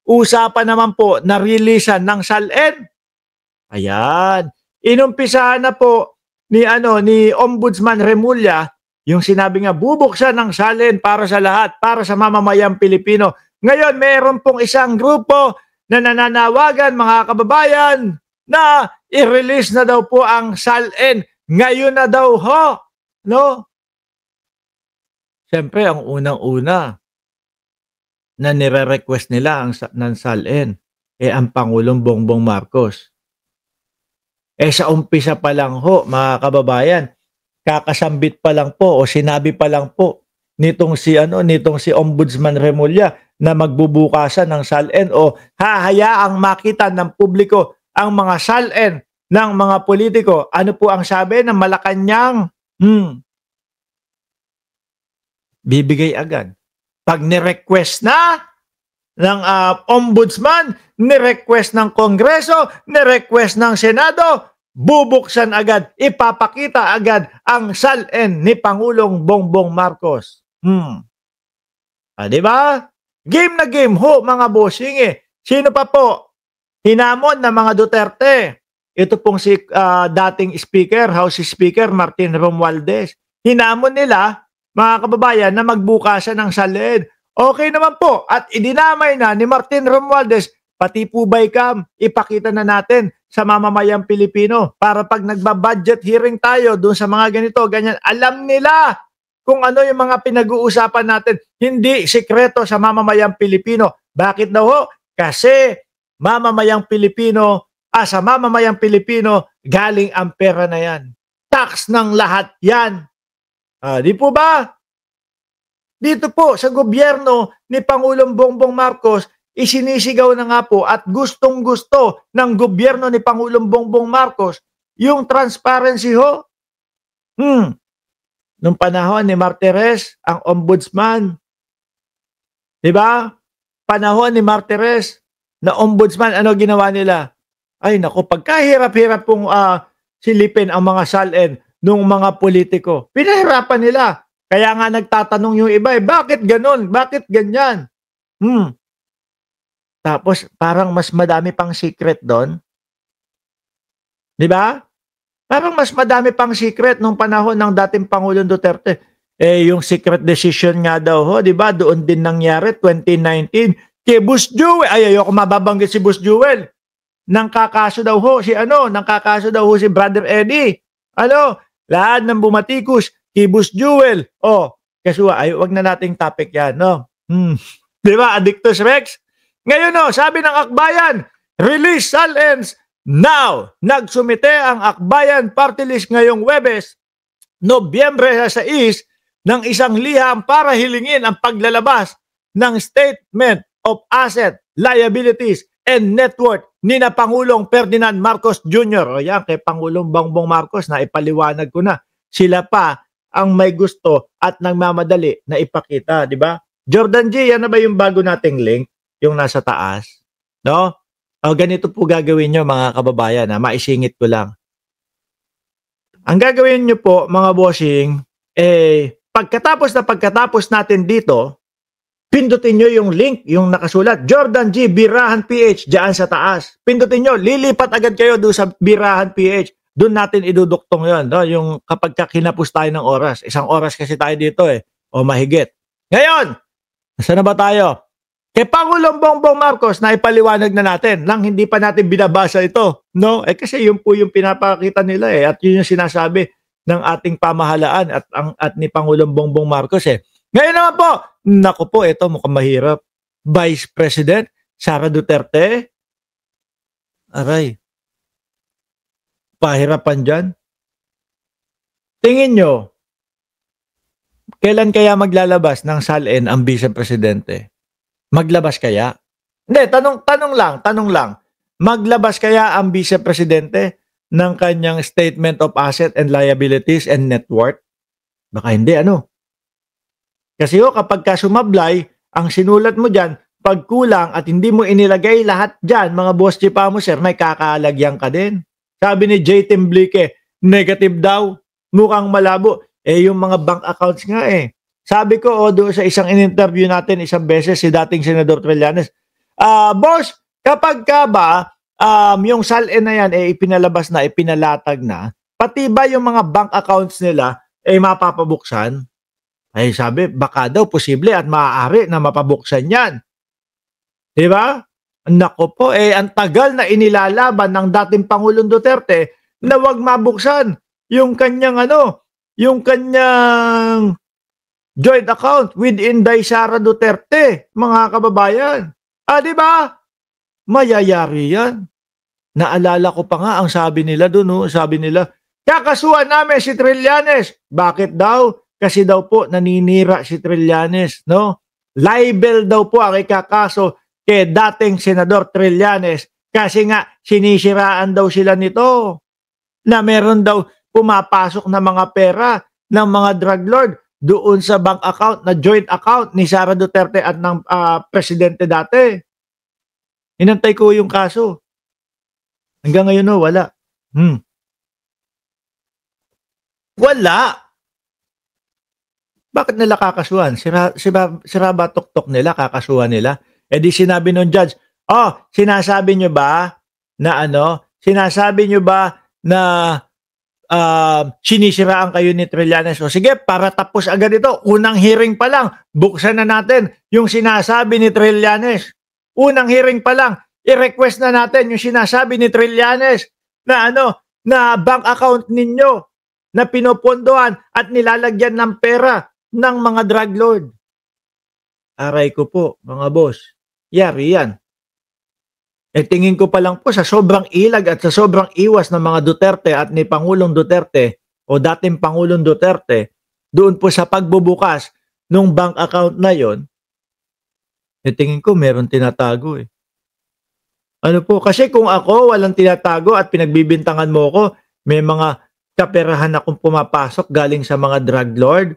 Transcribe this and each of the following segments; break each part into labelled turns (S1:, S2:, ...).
S1: usapan naman po na releasean ng SALN. Ayan. Inumpisahan na po ni Ombudsman Remulla yung sinabi nga bubuksan ng SALN para sa lahat, para sa mamamayang Pilipino. Ngayon, meron pong isang grupo na nananawagan, mga kababayan, na i-release na daw po ang SALN. Ngayon na daw ho. No? Siyempre, ang unang-una na nire-request nila ng SALN, ang Pangulong Bongbong Marcos. Sa umpisa pa lang ho, mga kababayan, kakasambit pa lang po o sinabi pa lang po nitong si Ombudsman Remulla na magbubukasan ng SALN o hahayaang makita ng publiko ang mga SALN ng mga politiko. Ano po ang sabi ng Malacanang? Bibigay agad. Pag ni-request na ng Ombudsman, ni-request ng Kongreso, ni-request ng Senado, bubuksan agad, ipapakita agad ang SALN ni Pangulong Bongbong Marcos. Di ba? Game na game ho, mga bossing Sino pa po? Hinamon ng mga Duterte. Ito pong si dating Speaker, House Speaker Martin Romualdez. Hinamon nila, mga kababayan, na magbukasan ng SALN. Okay naman po. At idinamay na ni Martin Romualdez, pati po BICAM, ipakita na natin sa mamamayang Pilipino para pag nagbabudget hearing tayo doon sa mga ganito, ganyan, alam nila kung ano yung mga pinag-uusapan natin. Hindi sikreto sa mamamayang Pilipino. Bakit daw ho? Kasi mamamayang Pilipino, sa mamamayang Pilipino, galing ang pera na yan. Tax ng lahat yan. Di po ba? Dito po sa gobyerno ni Pangulong Bongbong Marcos, isinisigaw na nga po at gustong-gusto ng gobyerno ni Pangulong Bongbong Marcos yung transparency ho. Nung panahon ni Martires, ang ombudsman, di ba? Panahon ni Martires na ombudsman, ano ginawa nila? Ay nako, pagkahirap-hirap pong silipin ang mga SALN ng mga politiko. Pinahirapan nila. Kaya nga nagtatanong yung iba, bakit ganon? Bakit ganyan? Tapos parang mas madami pang secret doon. Di ba? Parang mas madami pang secret nung panahon ng dating Pangulong Duterte. Yung secret decision nga daw ho, di ba? Doon din nangyari 2019 kay Boss Jewel. Ayoko mababanggit si Boss Jewel. Nang kakaso daw ho si Brother Eddie. Lahat ng bumatikos kay Boss Jewel. Kasuwa, wag na nating topic yan, no? Di ba? Addictus Rex? Ngayon, sabi ng Akbayan, release SALNs now. Nagsumite ang Akbayan Party List ngayong Huwebes, Nobyembre 6, ng isang liham para hilingin ang paglalabas ng Statement of Asset, Liabilities, and Net Worth ni na Pangulong Ferdinand Marcos Jr. O yan, kay Pangulong Bongbong Marcos na ipaliwanag ko na. Sila pa ang may gusto at nagmamadali na ipakita, di ba? Jordan G, yan na ba yung bago nating link? Yung nasa taas? No? Ganito po gagawin nyo, mga kababayan. Maisingit ko lang. Ang gagawin nyo po, mga bossing, pagkatapos natin dito, pindutin nyo yung link, yung nakasulat, Jordan G. Birahan PH, dyan sa taas. Pindutin nyo, lilipat agad kayo doon sa Birahan PH. Doon natin iduduktong yun. No? Yung kapag kinapos tayo ng oras. 1 oras kasi tayo dito o mahigit. Ngayon, saan na ba tayo? Kay Pangulong Bongbong Marcos na ipaliwanag na natin nang hindi pa natin binabasa ito. No? Kasi yun po yung pinapakita nila at yun yung sinasabi ng ating pamahalaan at ni Pangulong Bongbong Marcos Ngayon naman po, naku po, ito mukhang mahirap. Vice President Sara Duterte. Aray. Pahirapan dyan. Tingin nyo, kailan kaya maglalabas ng SALN ang Vice Presidente? Maglabas kaya? Hindi, tanong lang. Maglabas kaya ang Vice Presidente ng kanyang Statement of Asset and Liabilities and Net Worth? Baka hindi, Kasi kapag sumablay, ang sinulat mo dyan, pag kulang at hindi mo inilagay lahat dyan, mga boss chipa mo, sir, may kakalagyan ka din. Sabi ni J. Timblique, negative daw, mukhang malabo. Yung mga bank accounts nga Sabi ko, doon sa isang in-interview natin isang beses, si dating Senador Trillanes, Boss, kapag ka ba yung SALN na yan ipinalabas na, ipinalatag na, pati ba yung mga bank accounts nila mapapabuksan? Ay sabi, baka daw posible at maaari na mapabuksan yan. 'Di ba? Naku po, ang tagal na inilalaban ng dating Pangulong Duterte na wag mabuksan yung kanyang yung kanyang joint account with Inday Sara Duterte, mga kababayan. 'Di ba? Mayayari yan. Naalala ko pa nga ang sabi nila doon, sabi nila, kakasuhan namin si Trillanes. Bakit daw? Kasi daw po naninira si Trillanes, no? Libel daw po ang ikakaso kay dating Senador Trillanes kasi nga sinisiraan daw sila nito na meron daw pumapasok na mga pera ng mga drug lord doon sa bank account na joint account ni Sara Duterte at ng presidente dati. Inantay ko yung kaso. Hanggang ngayon wala. Wala. Bakit nila kakasuhan? Sira ba tuktok nila, kakasuhan nila? Di sinabi ng judge, sinasabi nyo ba na sinasabi nyo ba na sinisiraan kayo ni Trillanes? O sige, para tapos agad ito, unang hearing pa lang, buksan na natin yung sinasabi ni Trillanes. Unang hearing pa lang, i-request na natin yung sinasabi ni Trillanes na na bank account ninyo na pinopondohan at nilalagyan ng pera ng mga drug lord. Aray ko po, mga boss. Yari yan. Tingin ko pa lang po sa sobrang ilag at sa sobrang iwas ng mga Duterte at ni Pangulong Duterte o dating Pangulong Duterte doon po sa pagbubukas ng bank account na yon, tingin ko meron tinatago Ano po, kasi kung ako walang tinatago at pinagbibintangan mo ko, may mga kaperahan akong pumapasok galing sa mga drug lord,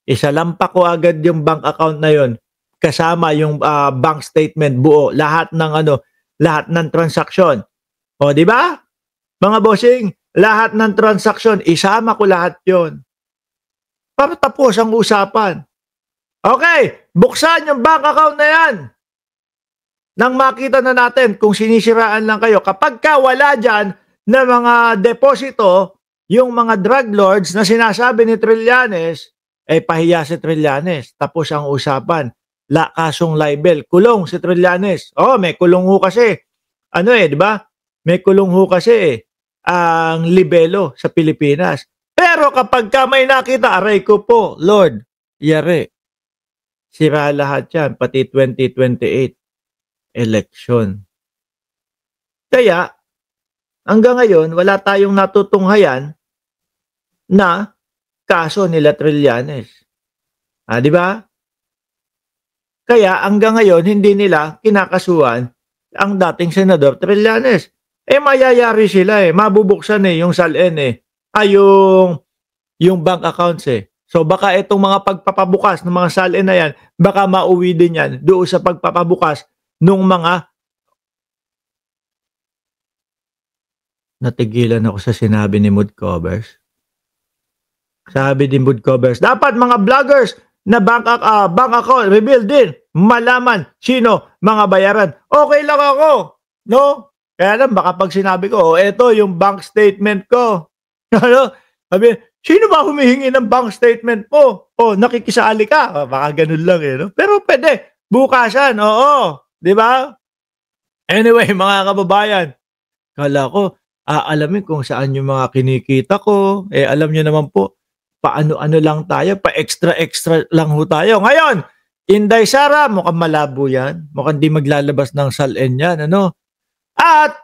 S1: isalampa ko agad yung bank account na yon kasama yung bank statement buo, lahat ng transaksyon. O, di ba? Mga bossing, lahat ng transaksyon, isama ko lahat yon para tapos ang usapan. Okay, buksan yung bank account na yan. Nang makita na natin kung sinisiraan lang kayo. Kapag ka wala dyan na mga deposito, yung mga drug lords na sinasabi ni Trillanes, pahiya si Trillanes. Tapos ang usapan. Kasong libel. Kulong si Trillanes. May kulong ho kasi. Di ba? May kulong ho kasi ang libelo sa Pilipinas. Pero kapag ka may nakita, aray ko po, Lord, yari. Sira lahat yan, pati 2028 election. Kaya, hanggang ngayon, wala tayong natutunghayan na kaso nila Trillanes. Di ba? Kaya hanggang ngayon, hindi nila kinakasuhan ang dating Senador Trillanes. Mayayari sila mabubuksan yung SALN yung bank accounts So baka itong mga pagpapabukas ng mga SALN na yan, baka mauwi din yan doon sa pagpapabukas ng mga natigilan ako sa sinabi ni Mood Covers. Sabi ni Mood Covers, dapat mga vloggers na bank account reveal din, malaman sino mga bayaran. Okay lang ako, no? Kaya lang baka pag sinabi ko, eto yung bank statement ko. Sabi, sino ba humihingi ng bank statement mo? Nakikisali ka. Baka ganun lang no? Pero pwede, bukasan, oo. Di ba? Anyway, mga kababayan, kala ko, alamin kung saan yung mga kinikita ko. Alam nyo naman po, paano-ano lang tayo, pa-extra lang ho tayo. Ngayon, Inday Sara, mukhang malabo yan. Mukhang di maglalabas ng SALN yan, At,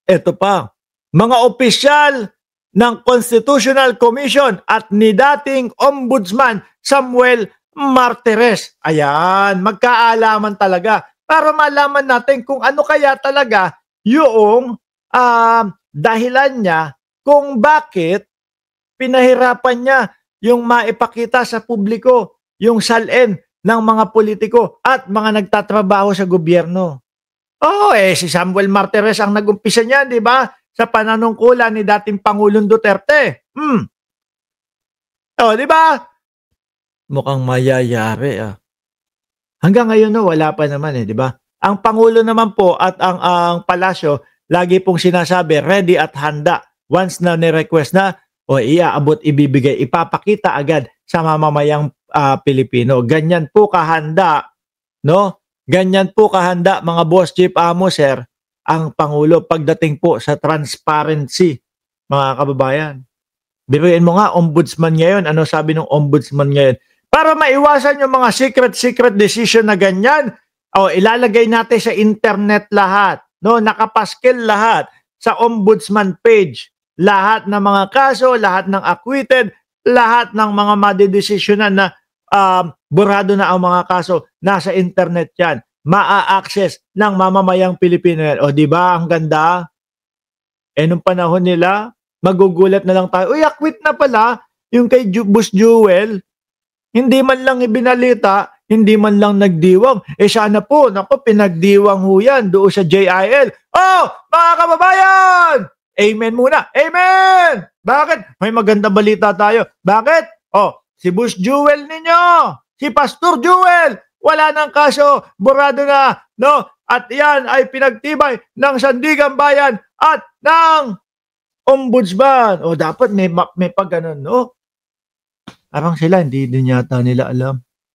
S1: eto pa, mga opisyal ng Constitutional Commission at ni dating Ombudsman Samuel Martires. Ayan, magkaalaman talaga para malaman natin kung ano kaya talaga yung dahilan niya kung bakit pinahirapan niya yung maipakita sa publiko yung SALN ng mga politiko at mga nagtatrabaho sa gobyerno. Si Samuel Martires ang nag-umpisa niyan, di ba? Sa pananungkulan ni dating Pangulong Duterte. Di ba? Mukhang mayayari. Hanggang ngayon wala pa naman di ba? Ang Pangulo naman po at ang palasyo, lagi pong sinasabi, ready at handa. Once na ni-request na, o iaabot, ibibigay, ipapakita agad sa mamamayang Pilipino. Ganyan po kahanda, no? Ganyan po kahanda, mga boss, chief, amo, sir, ang Pangulo pagdating po sa transparency, mga kababayan. Biruin mo nga, ombudsman ngayon. Ano sabi ng ombudsman ngayon? Para maiwasan yung mga secret decision na ganyan, ilalagay natin sa internet lahat. No, nakapaskil lahat sa ombudsman page. Lahat ng mga kaso, lahat ng acquitted, lahat ng mga madedesisyonan na burado na ang mga kaso, nasa internet yan. Maa-access ng mamamayang Pilipino yan. O, di ba? Ang ganda. Nung panahon nila, magugulat na lang tayo. Uy, acquit na pala yung kay Boss Jewel. Hindi man lang ibinalita, hindi man lang nagdiwang. Sana po, naku, pinagdiwang ho yan doon sa JIL. Oh, mga kababayan! Amen muna. Amen! Bakit? May maganda balita tayo. Bakit? Si Boss Jewel ninyo, si Pastor Jewel, wala nang kaso, burado na, no? At yan ay pinagtibay ng Sandigan Bayan at ng Ombudsman. Dapat may pag ganun, no? Parang sila, hindi din yata nila alam.